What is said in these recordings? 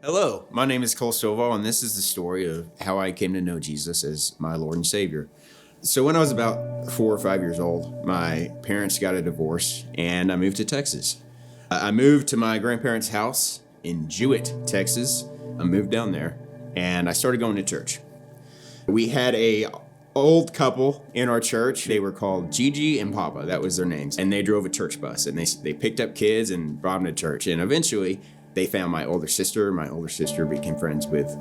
Hello, my name is Stovall, and this is the story of how I came to know Jesus as my Lord and Savior. So when I was about 4 or 5 years old, my parents got a divorce, and I moved to Texas. I moved to my grandparents' house in Jewett, Texas. I moved down there, and I started going to church. We had a old couple in our church. They were called Gigi and Papa. That was their names. And they drove a church bus, and they picked up kids and brought them to church. And eventually, they found my older sister. My older sister became friends with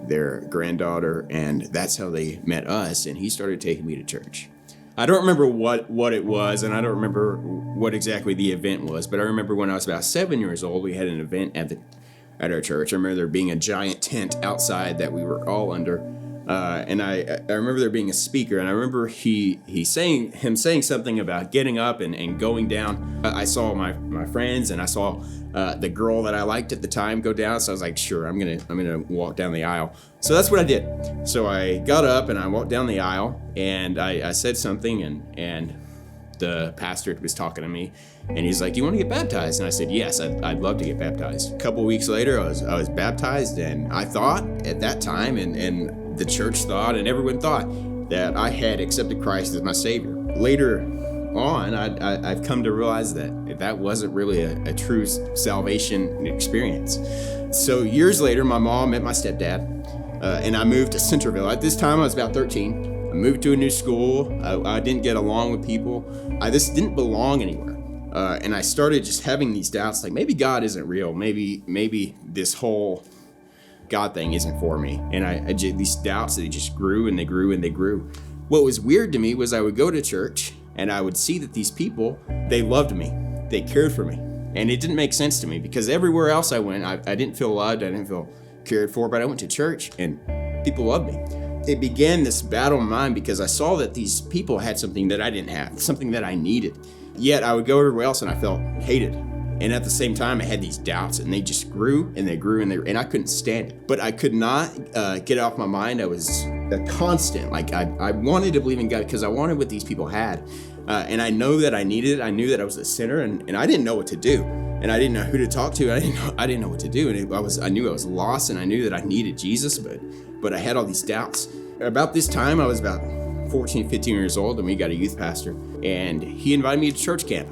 their granddaughter, and that's how they met us, and he started taking me to church. I don't remember what it was, and I don't remember what exactly the event was, but I remember when I was about 7 years old, we had an event at our church. I remember there being a giant tent outside that we were all under, and I remember there being a speaker, and I remember him saying something about getting up and going down. I saw my friends, and I saw the girl that I liked at the time go down, so I was like, sure, I'm gonna walk down the aisle. So that's what I did. So I got up and I walked down the aisle, and I said something, and the pastor was talking to me, and he's like, "Do you want to get baptized?" And I said, "Yes, I'd love to get baptized." A couple weeks later, I was baptized, and I thought at that time, and the church thought, and everyone thought that I had accepted Christ as my Savior. Later on, I've come to realize that wasn't really a true salvation experience. So years later, my mom met my stepdad, and I moved to Centerville. At this time, I was about 13. I moved to a new school. I didn't get along with people. I just didn't belong anywhere. And I started just having these doubts, like maybe God isn't real. Maybe this whole God thing isn't for me. And these doubts, they just grew and they grew and they grew. What was weird to me was I would go to church and I would see that these people, they loved me. They cared for me. And it didn't make sense to me because everywhere else I went, I didn't feel loved. I didn't feel cared for, but I went to church and people loved me. It began this battle in mind because I saw that these people had something that I didn't have, something that I needed. Yet I would go everywhere else and I felt hated. And at the same time, I had these doubts, and they just grew and they grew and I couldn't stand it. But I could not get it off my mind. I was a constant. Like I wanted to believe in God because I wanted what these people had. And I know that I needed it. I knew that I was a sinner, and I didn't know what to do. And I didn't know who to talk to. I didn't know what to do. And I knew I was lost, and I knew that I needed Jesus, but I had all these doubts. About this time, I was about 14, 15 years old, and we got a youth pastor, and he invited me to church camp.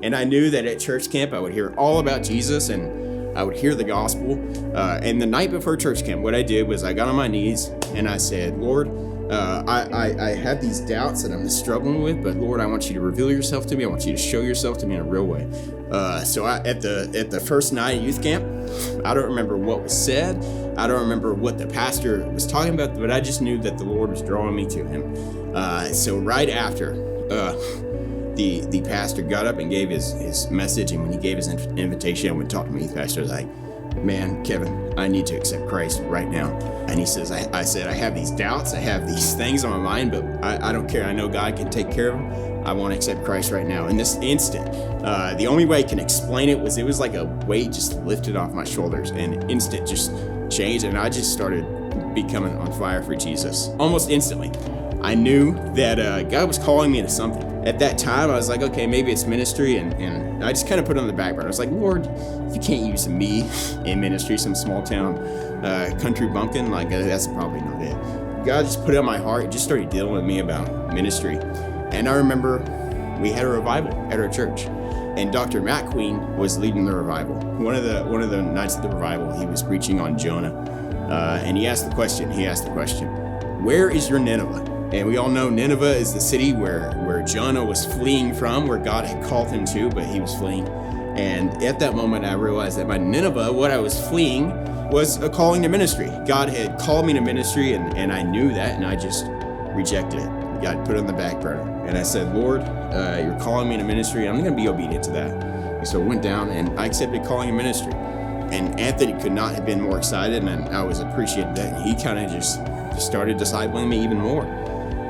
And I knew that at church camp, I would hear all about Jesus, and I would hear the gospel. And the night before church camp, what I did was I got on my knees, and I said, Lord, I have these doubts that I'm struggling with, but Lord, I want you to reveal yourself to me. I want you to show yourself to me in a real way. So at the first night of youth camp, I don't remember what was said. I don't remember what the pastor was talking about, but I just knew that the Lord was drawing me to him. So right after, the pastor got up and gave his message, and when he gave his invitation, I went to talk to my youth pastor. I was like, man, Kevin, I need to accept Christ right now. And he says, I said, I have these doubts, I have these things on my mind, but I don't care. I know God can take care of them. I want to accept Christ right now. In this instant, the only way I can explain it was like a weight just lifted off my shoulders, and instant just changed, and I just started becoming on fire for Jesus. Almost instantly, I knew that God was calling me into something. At that time, I was like, okay, maybe it's ministry, and I just kind of put it on the back burner. I was like, Lord, if you can't use me in ministry, some small town country bumpkin, like that's probably not it. God just put it on my heart and just started dealing with me about ministry. And I remember we had a revival at our church, and Dr. Matt Queen was leading the revival. One of the nights of the revival, he was preaching on Jonah, and he asked the question, where is your Nineveh? And we all know Nineveh is the city where Jonah was fleeing from, where God had called him to, but he was fleeing. And at that moment, I realized that my Nineveh, what I was fleeing, was a calling to ministry. God had called me to ministry, and I knew that, and I just rejected it. God put it on the back burner. And I said, Lord, you're calling me to ministry. I'm going to be obedient to that. And so I went down, and I accepted calling to ministry. And Anthony could not have been more excited, and I was appreciative that. And he kind of just started discipling me even more.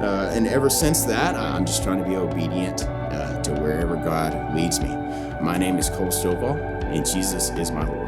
And ever since that, I'm just trying to be obedient to wherever God leads me. My name is Stovall, and Jesus is my Lord.